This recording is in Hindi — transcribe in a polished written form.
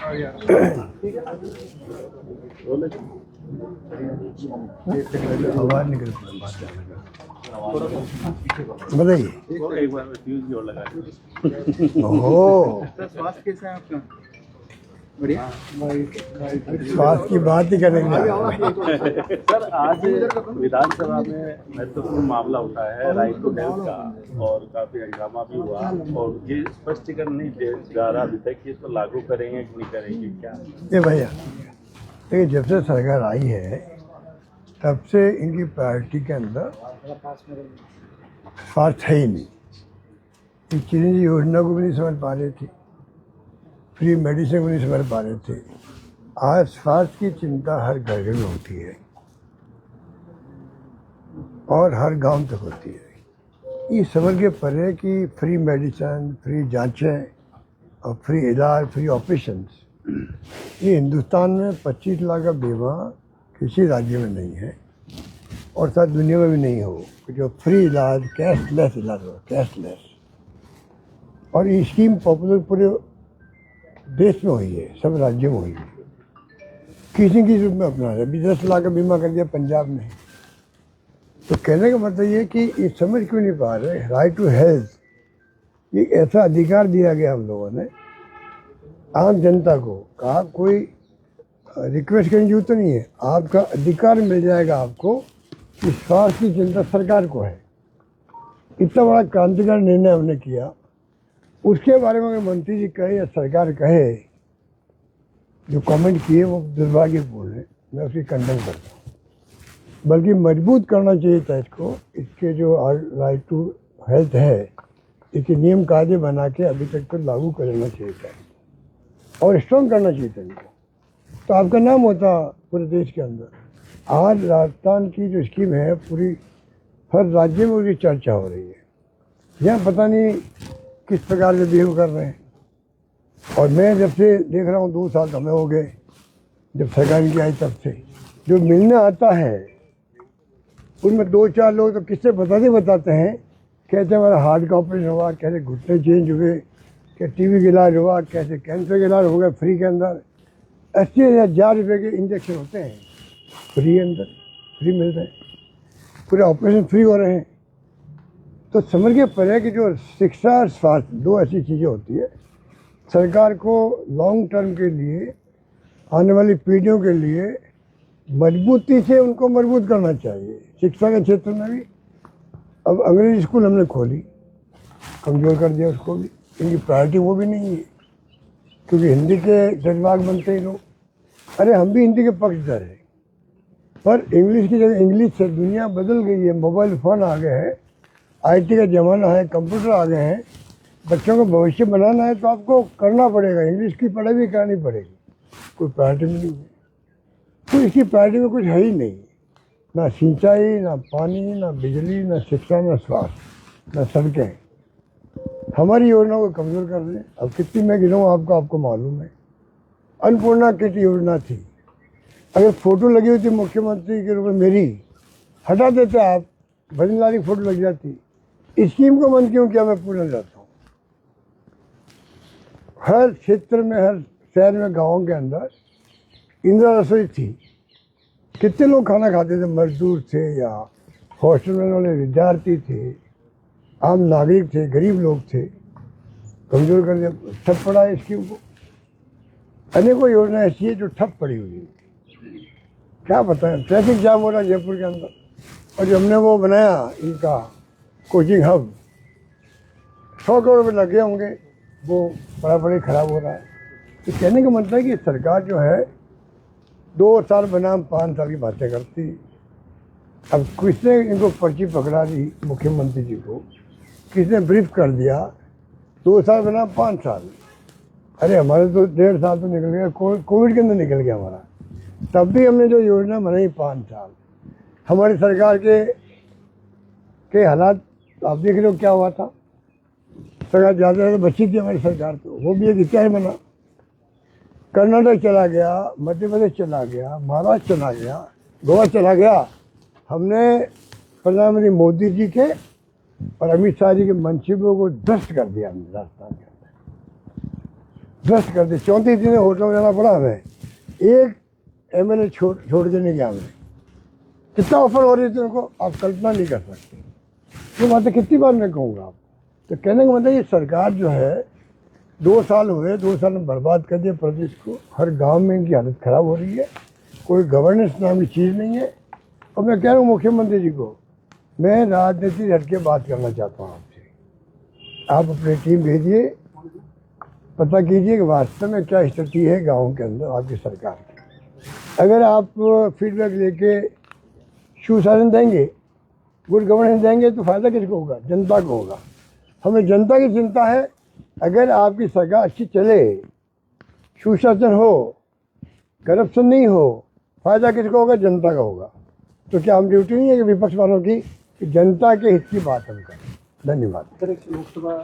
आवाज निकल बताइए। ओहो, स्वास्थ्य कैसा है आपका? बढ़िया। स्वास्थ्य की बात ही करेंगे। सर, आज विधानसभा में महत्वपूर्ण मामला उठा है राइट टू हेल्थ का, और काफी हंगामा भी हुआ, और ये स्पष्टीकरण नहीं जा रहा अभी तक कि इसको लागू करेंगे कि नहीं करेंगे क्या? ये भैया देखिए, जब से सरकार आई है तब से इनकी प्रायोरिटी के अंदर स्वास्थ्य है ही नहीं। ये चिरंजीवी योजना को भी नहीं समझ पा रहे थे, फ्री मेडिसिन को नहीं समझ पा रहे थे। आज स्वास्थ्य की चिंता हर घर में होती है और हर गांव तक होती है। ये समझ के परे कि फ्री मेडिसिन, फ्री जांचें और फ्री इलाज, फ्री ऑपरेशंस, ये हिंदुस्तान में 25 लाख का बीमा किसी राज्य में नहीं है और सारी दुनिया में भी नहीं हो कि जो फ्री इलाज, कैशलेस इलाज हो, कैशलेस। और ये स्कीम पॉपुलर पूरे देश में हुई है, सब राज्यों में हुई है। किसी के रूप में अपना है। अभी 10 लाख का बीमा कर दिया पंजाब में। तो कहने का मतलब ये कि ये समझ क्यों नहीं पा रहे, राइट टू हेल्थ ये ऐसा अधिकार दिया गया हम लोगों ने आम जनता को। कहा कोई रिक्वेस्ट करने की जरूरत तो नहीं है, आपका अधिकार मिल जाएगा आपको कि स्वास्थ्य की चिंता सरकार को है। इतना बड़ा क्रांतिकारी निर्णय हमने किया, उसके बारे में अगर मंत्री जी कहे या सरकार कहे, जो कमेंट किए वो दुर्भाग्यपूर्ण है, मैं उसकी कंडम करता हूँ। बल्कि मजबूत करना चाहिए था इसको। इसके जो राइट टू हेल्थ है, इसके नियम कायदे बना के अभी तक तो लागू करना चाहिए था और स्ट्रॉन्ग करना चाहिए था इनको, तो आपका नाम होता पूरे देश के अंदर। आज राजस्थान की जो स्कीम है पूरी हर राज्य में उसकी चर्चा हो रही है। यहाँ पता नहीं किस प्रकार से बिहेव कर रहे हैं। और मैं जब से देख रहा हूँ 2 साल हमें हो गए जब सरकार की आई, तब से जो मिलने आता है उनमें 2-4 लोग तो किससे बताते हैं, कहते हमारा हार्ट का ऑपरेशन हुआ, कैसे घुटने चेंज हुए, क्या टीबी का इलाज हुआ, कैसे कैंसर का इलाज हो गया। फ्री के अंदर 80,000 रुपये के इंजेक्शन होते हैं फ्री, अंदर फ्री मिल रहे हैं, पूरे ऑपरेशन फ्री हो रहे हैं। तो समझ के परे कि जो शिक्षा और स्वास्थ्य 2 ऐसी चीज़ें होती है, सरकार को लॉन्ग टर्म के लिए, आने वाली पीढ़ियों के लिए मजबूती से उनको मजबूत करना चाहिए। शिक्षा के क्षेत्र में भी अब अंग्रेजी स्कूल हमने खोली, कमज़ोर कर दिया उसको भी। इनकी प्रायोरिटी वो भी नहीं है, क्योंकि हिंदी के जज्बात बनते ही लोग। अरे हम भी हिंदी के पक्षधर हैं, पर इंग्लिश की जगह इंग्लिश से दुनिया बदल गई है। मोबाइल फ़ोन आ गए हैं, IT का ज़माना है, कंप्यूटर आ गए हैं। बच्चों को भविष्य बनाना है तो आपको करना पड़ेगा, इंग्लिश की पढ़ाई भी करनी पड़ेगी। कोई प्रायोरिटी नहीं है, तो इसकी प्रायोरिटी में कुछ है ही नहीं। ना सिंचाई, ना पानी, ना बिजली, ना शिक्षा, ना स्वास्थ्य, ना सड़कें। हमारी योजनाओं को कमज़ोर कर दें। अब कितनी मैं गिनाऊँ आपको मालूम है। अन्नपूर्णा किट योजना थी, अगर फ़ोटो लगी हुई थी मुख्यमंत्री के रूप में मेरी, हटा देते आप, भजनलाल की फ़ोटो लग जाती। स्कीम को बंद क्यों किया, मैं पूछना चाहता हूँ। हर क्षेत्र में, हर शहर में, गाँव के अंदर इंदिरा रसोई थी। कितने लोग खाना खाते थे, मजदूर थे या हॉस्टल में वाले विद्यार्थी थे, आम नागरिक थे, गरीब लोग थे। कमज़ोर कर दिया, ठप पड़ा है स्कीम को। अनेकों योजना ऐसी है जो ठप पड़ी हुई है। क्या बताएं, ट्रैफिक जाम हो रहा है जयपुर के अंदर, और जो हमने वो बनाया इनका कोचिंग हब, 100 करोड़ रुपये लगे होंगे, वो बड़ा ख़राब हो रहा है। तो कहने का मतलब है कि सरकार जो है 2 साल बनाम 5 साल की बातें करती। अब किसने इनको पर्ची पकड़ा दी, मुख्यमंत्री जी को किसने ब्रीफ कर दिया, 2 साल बनाम 5 साल। अरे हमारे तो 1.5 साल तो निकल गया, कोविड के अंदर निकल गया हमारा। तब भी हमने जो योजना बनाई 5 साल। हमारी सरकार के हालात आप देख रहे हो क्या हुआ था। सरकार ज़्यादा ज़्यादा बची थी हमारी सरकार, तो वो भी एक इतिहास बना। कर्नाटक चला गया, मध्य प्रदेश चला गया, महाराष्ट्र चला गया, गोवा चला गया। हमने प्रधानमंत्री मोदी जी के और अमित शाह जी के मंसूबों को ध्वस्त कर दिया हमने राजस्थान के अंदर। ध्वस्त कर दी। 34 दिन होटल में रहना पड़ा हमें, एक MLA छोड़ के नहीं गया हमें। कितना ऑफर हो रही थी उनको, आप कल्पना नहीं कर सकते। ये बातें कितनी बार मैं कहूँगा आप। तो कहने का मतलब ये सरकार जो है 2 साल हुए, 2 साल में बर्बाद कर दिया प्रदेश को। हर गांव में इनकी हालत खराब हो रही है, कोई गवर्नेंस नाम की चीज़ नहीं है। और मैं कह रहा हूँ मुख्यमंत्री जी को, मैं राजनीति हट के बात करना चाहता हूँ आपसे। आप अपनी टीम भेजिए, पता कीजिए कि वास्तव में क्या स्थिति है गाँव के अंदर आपकी सरकार की। अगर आप फीडबैक लेके सुशासन देंगे, गुड गवर्नेंस देंगे, तो फायदा किसको होगा? जनता को होगा। हमें जनता की चिंता है। अगर आपकी सरकार अच्छी चले, सुशासन हो, करप्शन नहीं हो, फायदा किसको होगा? जनता का होगा। तो क्या हम ड्यूटी नहीं है कि विपक्ष वालों की कि जनता के हित की बात हम करें? धन्यवाद। लोकसभा